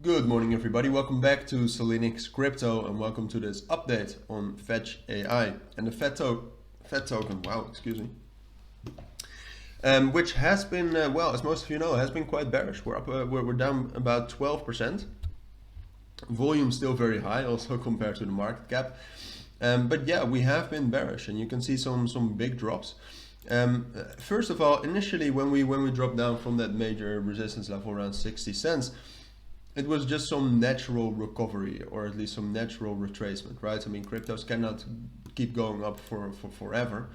Good morning, everybody. Welcome back to Cilinix Crypto, and welcome to this update on Fetch.Ai and the Fed token. Wow, excuse me. Which has been, well, as most of you know, has been quite bearish. We're up, we're down about 12%. Volume still very high, also compared to the market cap. But yeah, we have been bearish, and you can see some big drops. First of all, initially when we dropped down from that major resistance level around 60 cents. It was just some natural recovery, or at least some natural retracement, right? I mean, cryptos cannot keep going up for forever.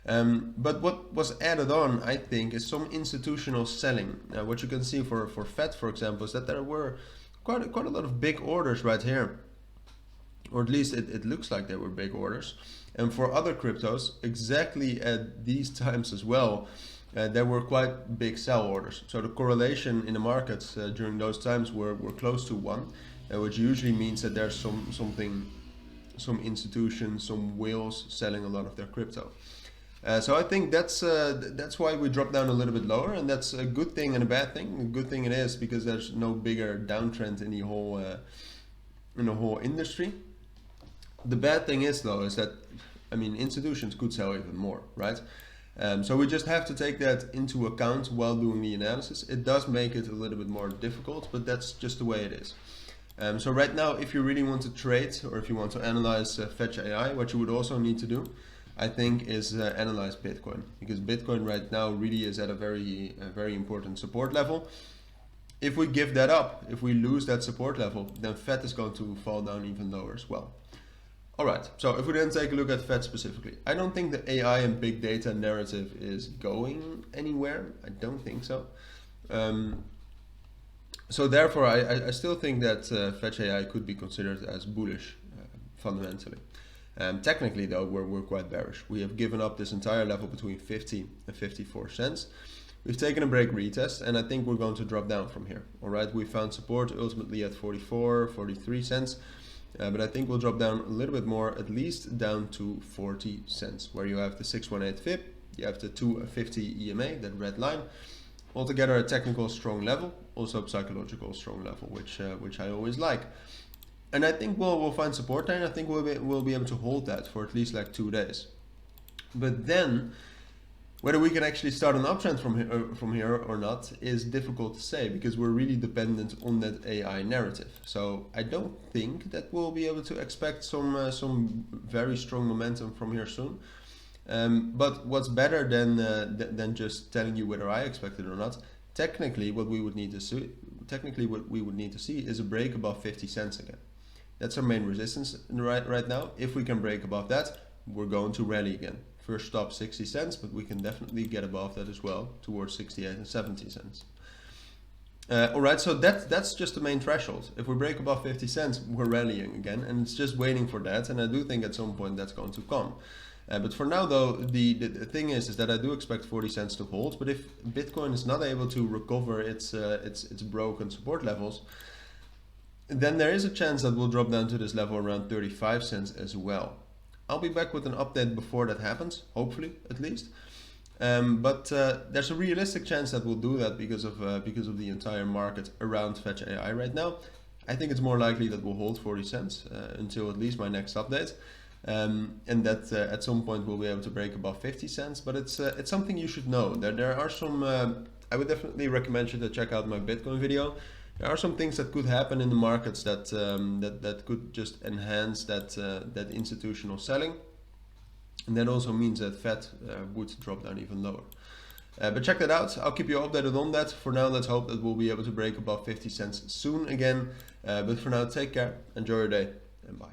But what was added on, I think, is some institutional selling. What you can see for Fed, for example, is that there were quite a lot of big orders right here. Or at least it looks like they were big orders. And for other cryptos, exactly at these times as well, there were quite big sell orders. So the correlation in the markets during those times were close to 1, which usually means that there's some institutions, some whales selling a lot of their crypto. So I think that's why we dropped down a little bit lower, and that's a good thing and a bad thing. A good thing it is because there's no bigger downtrend in the whole industry. The bad thing is though is that, I mean, institutions could sell even more, right? So we just have to take that into account while doing the analysis. It does make it a little bit more difficult, but that's just the way it is. So right now, if you really want to trade, or if you want to analyze Fetch.Ai, what you would also need to do, I think, is analyze Bitcoin, because Bitcoin right now really is at a very important support level. If we give that up, if we lose that support level, then Fed is going to fall down even lower as well. Alright, so if we then take a look at Fed specifically, I don't think the AI and big data narrative is going anywhere. I don't think so. So therefore, I still think that Fetch.Ai could be considered as bullish, fundamentally. Technically though, we're quite bearish. We have given up this entire level between 50 and 54 cents. We've taken a break retest, and I think we're going to drop down from here. Alright, we found support ultimately at 44, 43 cents. But I think we'll drop down a little bit more, at least down to 40 cents, where you have the 618 FIB, you have the 250 EMA, that red line. Altogether a technical strong level, also a psychological strong level, which I always like. And I think we'll find support there, and I think we'll be able to hold that for at least like 2 days. But then, whether we can actually start an uptrend from here or not is difficult to say, because we're really dependent on that AI narrative. So I don't think that we'll be able to expect some very strong momentum from here soon. But what's better than just telling you whether I expect it or not? Technically, what we would need to see is a break above 50 cents again. That's our main resistance right now. If we can break above that, we're going to rally again. First stop 60 cents, but we can definitely get above that as well, towards 68 and 70 cents. Alright, so that's just the main threshold. If we break above 50 cents, we're rallying again, and it's just waiting for that, and I do think at some point that's going to come. But for now though, the thing is that I do expect 40 cents to hold, but if Bitcoin is not able to recover its broken support levels, then there is a chance that we'll drop down to this level around 35 cents as well. I'll be back with an update before that happens, hopefully at least. But there's a realistic chance that we'll do that because of the entire market around Fetch.Ai right now. I think it's more likely that we'll hold 40 cents until at least my next update, and that at some point we'll be able to break above 50 cents. But it's something you should know. There are some. I would definitely recommend you to check out my Bitcoin video. There are some things that could happen in the markets that could just enhance that institutional selling, and that also means that Fed would drop down even lower. But check that out. I'll keep you updated on that. For now, let's hope that we'll be able to break above 50 cents soon again. But for now, take care, enjoy your day, and bye.